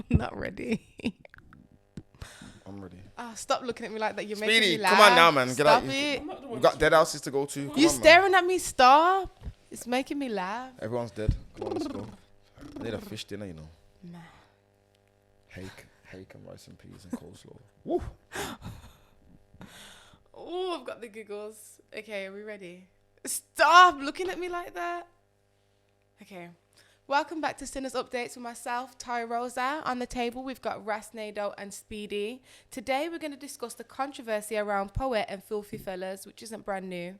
Not ready. I'm ready. Oh, stop looking at me like that. You're Speedy, making me laugh. come on now, man. Get Stop out. it. We've got dead houses to go to. Come You're on, man. staring at me. Stop. It's making me laugh. Everyone's dead. Come on, let's go. I need a fish dinner, you know. Nah. Hake and rice and peas and coleslaw. Woo. Oh, I've got the giggles. Okay, are we ready? Stop looking at me like that. Okay. Welcome back to Sinners Updates with myself, Ty Rosa. On the table, we've got Rasnado and Speedy. Today, we're going to discuss the controversy around Poet and Filthy Fellas, which isn't brand new.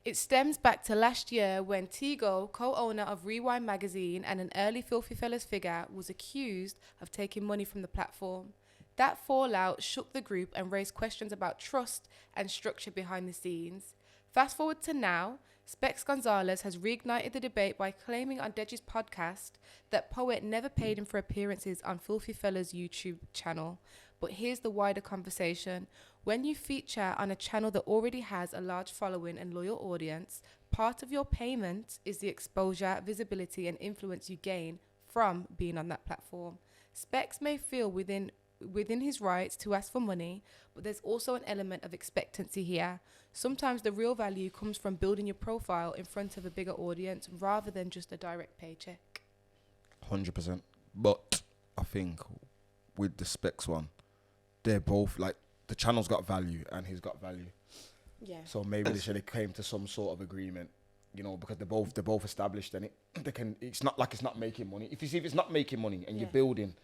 It stems back to last year when Tego, co-owner of Rewind magazine and an early Filthy Fellas figure, was accused of taking money from the platform. That fallout shook the group and raised questions about trust and structure behind the scenes. Fast forward to now, Specs Gonzalez has reignited the debate by claiming on Deji's podcast that Poet never paid him for appearances on Filthy Fella's YouTube channel. But here's the wider conversation. When you feature on a channel that already has a large following and loyal audience, part of your payment is the exposure, visibility, and influence you gain from being on that platform. Specs may feel within his rights to ask for money, but there's also an element of expectancy here. Sometimes the real value comes from building your profile in front of a bigger audience rather than just a direct paycheck. 100%. But I think with the Specs one, they're both like, the channel's got value and he's got value. Yeah. So maybe they should have came to some sort of agreement, you know, because they're both established and it's not like it's not making money. If you see if it's not making money and you're building,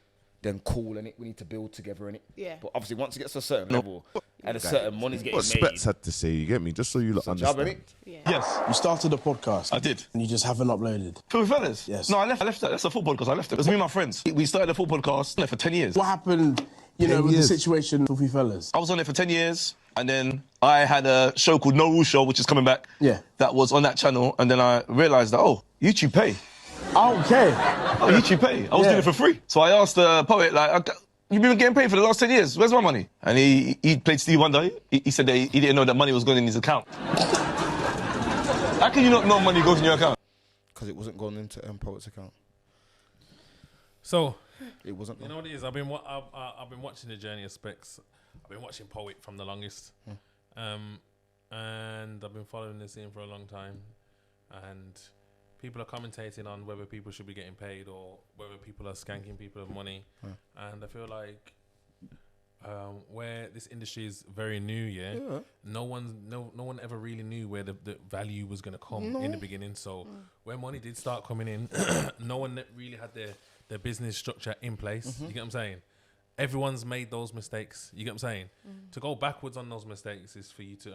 then cool, and we need to build together in it. Yeah. But obviously, once it gets to a certain level and a certain money's getting What made, Spets had to say, you get me? Just so you lot it's a job, understand. innit? Yeah. Yes, You started a podcast. I did. And you just haven't uploaded. Filthy Fellas? Yes. No, I left that. That's a football podcast. I left it. It was me and my friends. We started a football podcast for 10 years. What happened, you 10 know, with years. the situation with Filthy Fellas? I was on it for 10 years, and then I had a show called No Rule Show, which is coming back. Yeah. That was on that channel, and then I realised that, YouTube pay. Okay. YouTube pay. I was doing it for free. So I asked the Poet, like, you've been getting paid for the last 10 years. Where's my money? And he played Steve Wonder. He said that he didn't know that money was going in his account. How can you not know money goes in your account? Because it wasn't going into Poet's account. So, It wasn't. you know what it is? I've been watching the journey of Specs. I've been watching Poet from the longest, and I've been following the scene for a long time. And people are commentating on whether people should be getting paid or whether people are skanking people of money. And I feel like where this industry is very new, no one ever really knew where the value was going to come in the beginning. So when money did start coming in, no one really had their business structure in place. You get what I'm saying? Everyone's made those mistakes. You get what I'm saying? To go backwards on those mistakes is for you to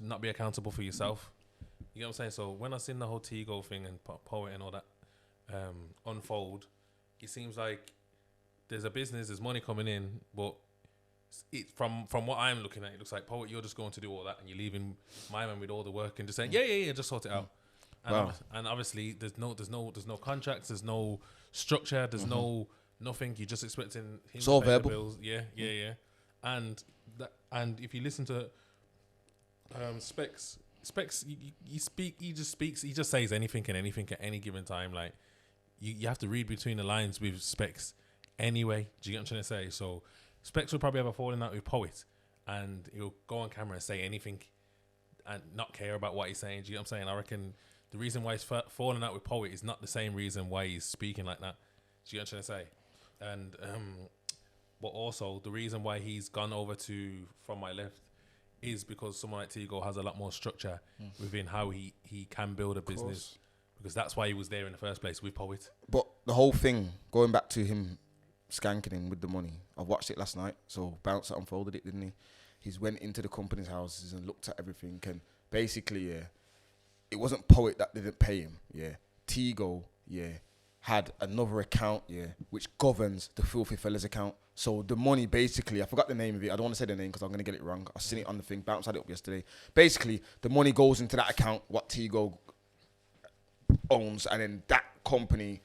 not be accountable for yourself. You get what I'm saying? So when I seen the whole Tego thing and Poet and all that unfold, it seems like there's a business, there's money coming in, but from what I'm looking at, it looks like, Poet, you're just going to do all that and you're leaving my man with all the work and just saying, yeah, just sort it out. And, and obviously there's no contracts, there's no structure, there's no nothing. You're just expecting him It's to all pay the verbal. bills. Yeah. And if you listen to Specs, he just says anything and anything at any given time. Like you have to read between the lines with Specs anyway. Do you get what I'm trying to say? So Specs will probably have a falling out with Poet, and he'll go on camera and say anything and not care about what he's saying. Do you get what I'm saying? I reckon the reason why he's falling out with Poet is not the same reason why he's speaking like that. Do you get what I'm trying to say? And but also the reason why he's gone over to From My Left is because someone like Tego has a lot more structure within how he can build a business, because that's why he was there in the first place with Poet. But the whole thing, going back to him skanking him with the money, I watched it last night. So Bouncer unfolded it, didn't he? He's went into the company's houses and looked at everything, and basically, it wasn't Poet that didn't pay him. Tego, had another account, which governs the Filthy Fellas account. So the money, basically, I forgot the name of it. I don't want to say the name because I'm going to get it wrong. I seen it on the thing. Bounce had it up yesterday. Basically, the money goes into that account, what Tego owns, and then that company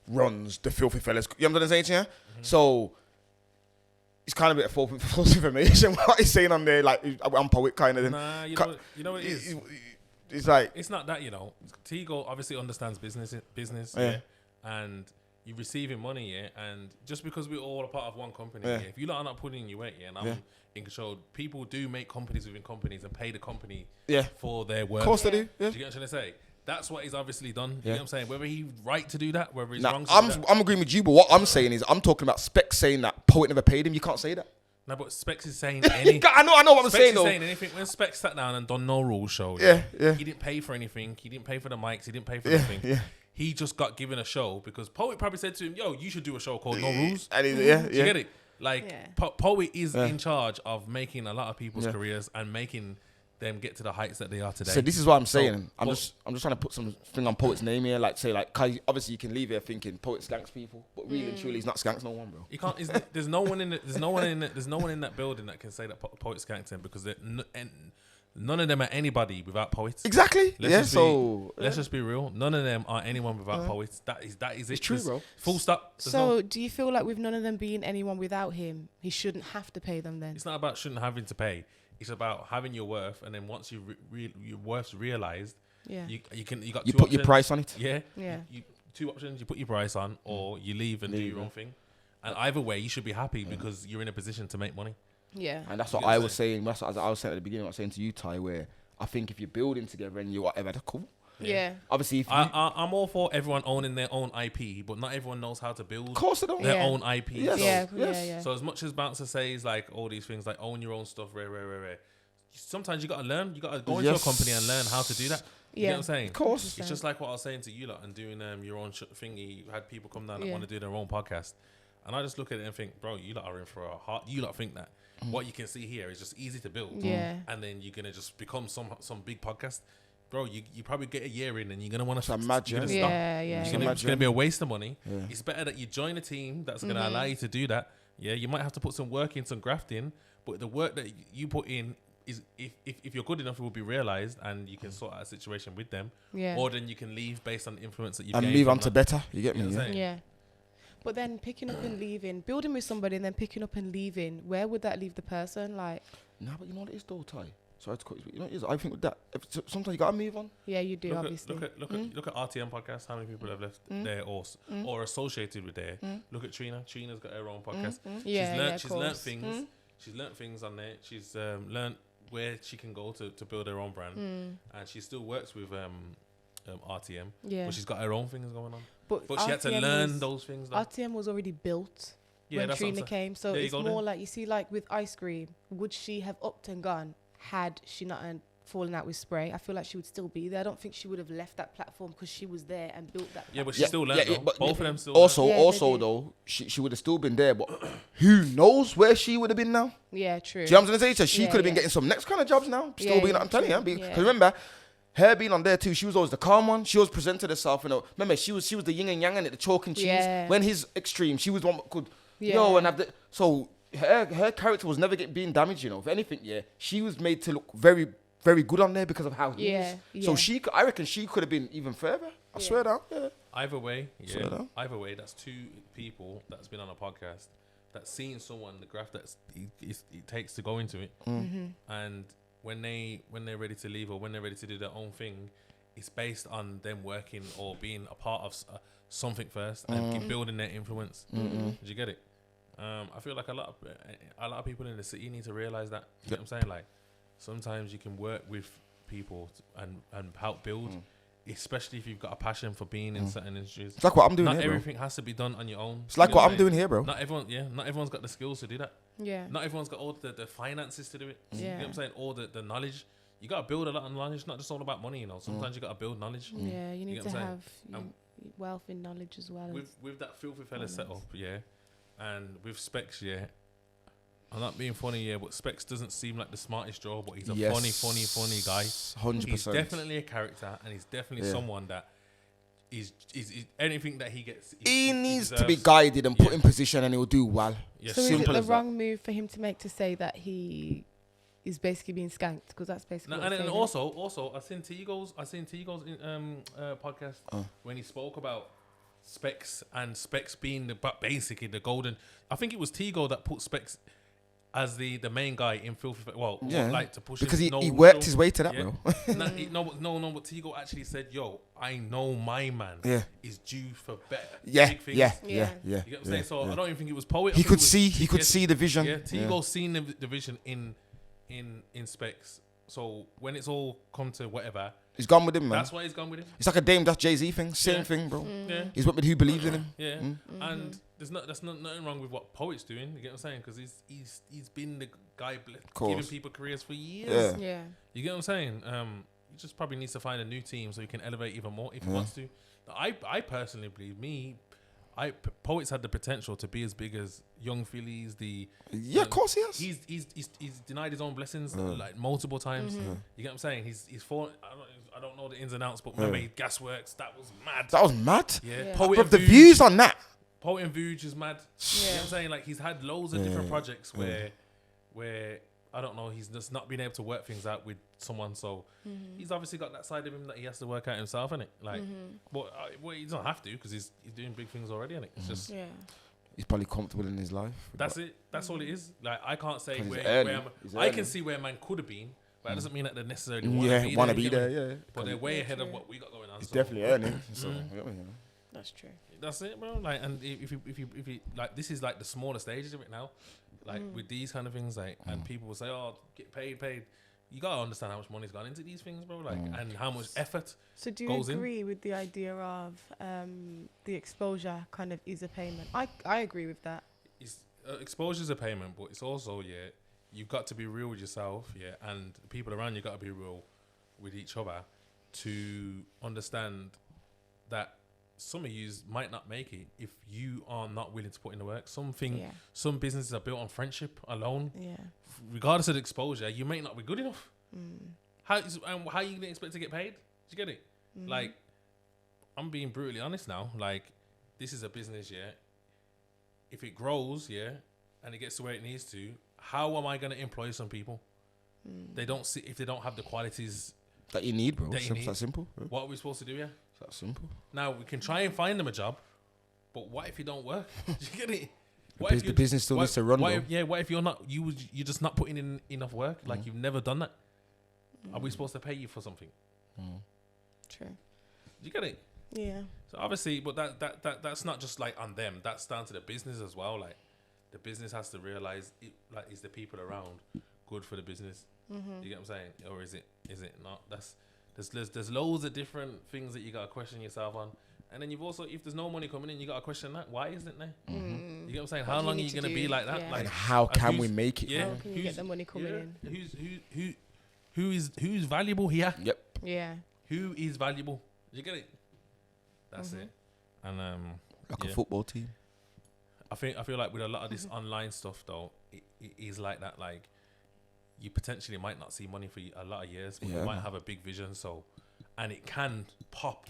runs the Filthy Fellas. You know what I'm saying to you? So it's kind of a bit of false information what he's saying on there. Like, I'm Poet kind of. Nah, you know what it is? It's like... It's not that, Tego obviously understands business. And you're receiving money, yeah, and just because we're all a part of one company, Yeah. yeah, if you lot are not putting in your weight, yeah, and I'm Yeah. in control, people do make companies within companies and pay the company Yeah. for their work. Of course they do. Yeah. Do you get what I'm trying to say? That's what he's obviously done. You Yeah. know what I'm saying? Whether he's right to do that, whether he's Nah, wrong to do that. I'm agreeing with you, but what I'm saying is I'm talking about Specs saying that Poet never paid him. You can't say that. No, but Specs is saying You anything. I know what I'm Specs saying is though. saying anything. When Specs sat down and done No Rules show, Yeah. he didn't pay for anything. He didn't pay for the mics. He didn't pay for Yeah, nothing. yeah. He just got given a show because Poet probably said to him, "Yo, you should do a show called No Rules." And Do you get it? Like Yeah. Poet is in charge of making a lot of people's Yeah. careers and making them get to the heights that they are today. So this is what I'm saying. So, I'm just trying to put something on Poet's name here, like say like 'cause obviously you can leave here thinking Poet skanks people, but really and truly he's not skanks no one, bro. You can't. There's no one in it. There's no one in it. There's no one in that building that can say that Poet skanked him because none of them are anybody without Poets. Exactly. Let's just be real. None of them are anyone without Poets. That is it. It's true, There's bro. Full stop. There's So, do you feel like with none of them being anyone without him, he shouldn't have to pay them then? it's not about shouldn't having to pay. It's about having your worth, and then once your worth's realized, Yeah. you got You two put your options. price on it. Yeah. Yeah. You, two options. You put your price on, or you leave and do your own thing. And either way, you should be happy because you're in a position to make money. Yeah. And that's what You get I what was saying. That's what I was saying at the beginning. I was saying to you, Ty, where I think if you're building together and you whatever, that's cool. Yeah. Obviously, if I'm all for everyone owning their own IP, but not everyone knows how to build of course they don't. their Yeah. own IP. Yes. So, Yeah. Yes. Yeah. so as much as Bouncer says like all these things like own your own stuff, rare. Sometimes you gotta learn. You gotta go into a Yes. company and learn how to do that. You Yeah. know what I'm saying? Of course. It's just like what I was saying to you lot and doing your own thingy. You had people come down that Yeah. want to do their own podcast, and I just look at it and think, bro, you lot are in for a hard. You lot think that what you can see here is just easy to build, Yeah. and then you're gonna just become some big podcast, bro. You probably get a year in and you're gonna want to It's a mad journey. Yeah. Yeah. It's Can gonna, imagine. be a waste of money. Yeah. It's better that you join a team that's gonna allow you to do that. Yeah, you might have to put some work in, some graft in, but the work that you put in is if you're good enough, it will be realized, and you can sort out a situation with them. Yeah. Or then you can leave based on the influence that you've And gained move from on to that. better. You get You know me? what I'm Yeah. saying? Yeah. But then picking up and leaving, building with somebody and then picking up and leaving, where would that leave the person? Like, Nah, but you know what it is though, Ty. Sorry to cut you, but you know what it is. I think with that, sometimes you gotta move on. yeah, you do, Look obviously. at RTM podcast. How many people have left there or associated with there? Look at Trina. Trina's got her own podcast. Yeah, She's learned things. She's learned things on there. She's learned where she can go to build her own brand, and she still works with RTM. Yeah. But she's got her own things going on. But But she had to RTM learn was- those things. Though. RTM was already built Yeah, when that's what I'm Trina saying. came. So There you it's go more then. like, you see, like with Ice Cream, would she have upped and gone had she not fallen out with Spray? I feel like she would still be there. I don't think she would have left that platform because she was there and built that Yeah, but she Yeah, still learned. yeah, though. but- Both of them still. Also, Yeah, they also did. though, she would have still been there, but who knows where she would have been now? Yeah, true. Do you know what I'm saying? So she Yeah, could have been yeah. getting some next kind of jobs now. Still Yeah, being, yeah, I'm telling you, true. because Yeah. remember, her being on there too, she was always the calm one. She always presented herself, remember, she was the yin and yang and the chalk and cheese. Yeah. When his extreme, she was one that could, Yeah. and have the, so her character was never being damaged, If anything, yeah, she was made to look very, very good on there because of how he Yeah, is. So yeah. I reckon she could have been even further. I swear down. Yeah. Either way, Slow down. Either way, that's two people that's been on a podcast that's seen someone the graph that it takes to go into it, and when they're ready to leave or when they're ready to do their own thing, it's based on them working or being a part of something first and keep building their influence. Did you get it? I feel like a lot of people in the city need to realize that. You know what I'm saying? Like sometimes you can work with people and help build. Especially if you've got a passion for being in certain industries. It's like what I'm doing Not here, bro. everything has to be done on your own. It's like You know what I'm I'm doing saying? here, bro. Not everyone's got the skills to do that. Yeah. Not everyone's got all the finances to do it. You know Yeah. what I'm saying? All the knowledge. You got to build a lot of knowledge. It's not just all about money, Sometimes you got to build knowledge. Yeah, you need get to what I'm have saying? wealth in knowledge as well. With that filthy fella set up, yeah, and with Specs, yeah. I'm not being funny, yeah, but Specs doesn't seem like the smartest draw, but he's a Yes. funny guy. 100%. He's definitely a character, and he's definitely Yeah. someone that is anything that he gets. He needs to be deserves. guided and put Yeah. in position, and he'll do well. Yeah. So is Simple it the as that. wrong move for him to make to say that he is basically being skanked? Because that's basically No, what and it's saying, also, I seen Tego's podcast when he spoke about Specs and Specs being basically the golden. I think it was Tego that put Specs as the main guy in Filthy. Well, Yeah. like to push Because his he no worked show. his way to that, Yeah. bro. No, but Tego actually said, "Yo, I know my man Yeah. is due for better Yeah, big things." yeah, Yeah. yeah, yeah. You get what I'm yeah, saying? So yeah. I don't even think it was Poet. I He think could it was- see, he could yeah, see the vision. Yeah, Tego seen the vision in Specs. So when it's all come to whatever, He's gone with him, man. that's why he's gone with him. It's like a Dame Dash Jay-Z thing. Same Yeah. thing, bro. Yeah. He's went with who believes in him. Yeah, Mm. and there's nothing wrong with what Poet's doing. You get what I'm saying? Because he's been the guy Course. giving people careers for years. Yeah. Yeah. You get what I'm saying? He just probably needs to find a new team so he can elevate even more if he wants to. I personally believe Poets had the potential to be as big as Young Phillies. Yeah, of course he has. He's denied his own blessings like multiple times. You get what I'm saying? He's fallen. I don't know the ins and outs, but remember Gasworks, that was mad. That was mad. Yeah, Yeah. Poet Bro, and the Vuj- views on that. Poet and Vuj is mad. You know what I'm saying? Like he's had loads of different projects where I don't know, he's just not been able to work things out with someone. So he's obviously got that side of him that he has to work out himself, innit? Like, well, he doesn't have to because he's doing big things already, innit? It's just Yeah. He's probably comfortable in his life. that's it. That's all it is. Like I can't say 'Cause he's where early. He's I can early. see where man could have been, but that doesn't mean that they necessarily want Want to to be you get there, me? yeah. But they're way Yeah, ahead of true. what we got going on. He's so definitely earning. So, you know. That's true. That's it, bro. Like, and if you like, this is like the smaller stages of it now. Like with these kind of things, like, and people will say, "Oh, get paid." You gotta understand how much money's gone into these things, bro. Like, and how much effort. So do you Goes in. agree with the idea of the exposure kind of is a payment? I agree with that. It's exposure's a payment, but it's also you've got to be real with yourself, and the people around you got to be real with each other to understand that some of you might not make it if you are not willing to put in the work. Some businesses are built on friendship alone. Yeah. Regardless of the exposure, you may not be good enough. How are you gonna expect to get paid? Do you get it? Like, I'm being brutally honest now. Like, this is a business, if it grows, and it gets to where it needs to, how am I gonna employ some people? They don't see if they don't have the qualities That you need, bro. That you It's need. that simple. Yeah. What are we supposed to do? Yeah. It's that simple. Now we can try and find them a job, but what if you don't work? Do you get it? The business still needs to run, What though. what if you're not you're just not putting in enough work? Like you've never done that. Are we supposed to pay you for something? True. Do you get it? Yeah. So obviously, but that's not just like on them. That's down to the business as well. Like the business has to realize, is the people around good for the business? You get what I'm saying, or is it not? There's loads of different things that you gotta question yourself on, and then you've also, if there's no money coming in, you gotta question that. Why isn't there? You get what I'm saying? What How do you long are need you to gonna be do? like that? Yeah. Like And how and can we who's- make it? Yeah. How can you get the money coming in? Who's valuable here? Yep. Yeah. Who is valuable? You get it? That's it. And Like yeah. a football team. I feel like with a lot of this online stuff though, it is like that. Like you potentially might not see money for a lot of years, but Yeah, you might man. have a big vision. So, and it can pop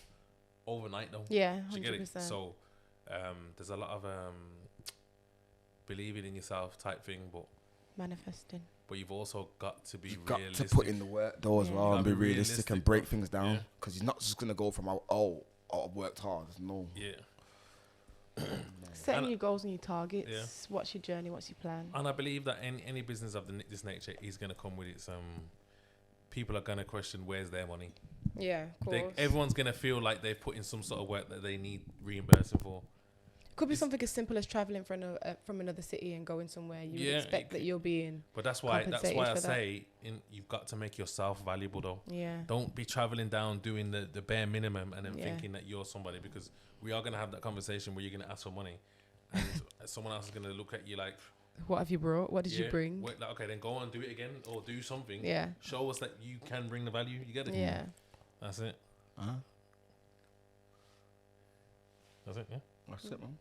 overnight though. Yeah. Do you get it? 100%. So, there's a lot of believing in yourself type thing, but Manifesting. you've also got to be You've got realistic. to put in the work though as Yeah. well You and gotta be be realistic and realistic, break bro. things down. Yeah. Because he's not just gonna go from I've worked hard. No. Yeah. Setting And- your goals and your targets. What's your journey? What's your plan? And I believe that any business of this nature is going to come with its people are going to question where's their money. Yeah, of course. Everyone's going to feel like they've put in some sort of work that they need reimbursing for. Could be something as simple as traveling from another city and going somewhere you would Yeah, expect that you'll be in. But that's why I Compensated for that. say you've got to make yourself valuable though. Yeah. Don't be traveling down doing the bare minimum and then Yeah. thinking that you're somebody, because we are going to have that conversation where you're going to ask for money and someone else is going to look at you like, What have you brought? What did you yeah, bring? wait, like, okay, then go and do it again or do something. Yeah. Show us that you can bring the value. You get it? Yeah. That's it. Uh-huh. That's it, yeah. That's it, man.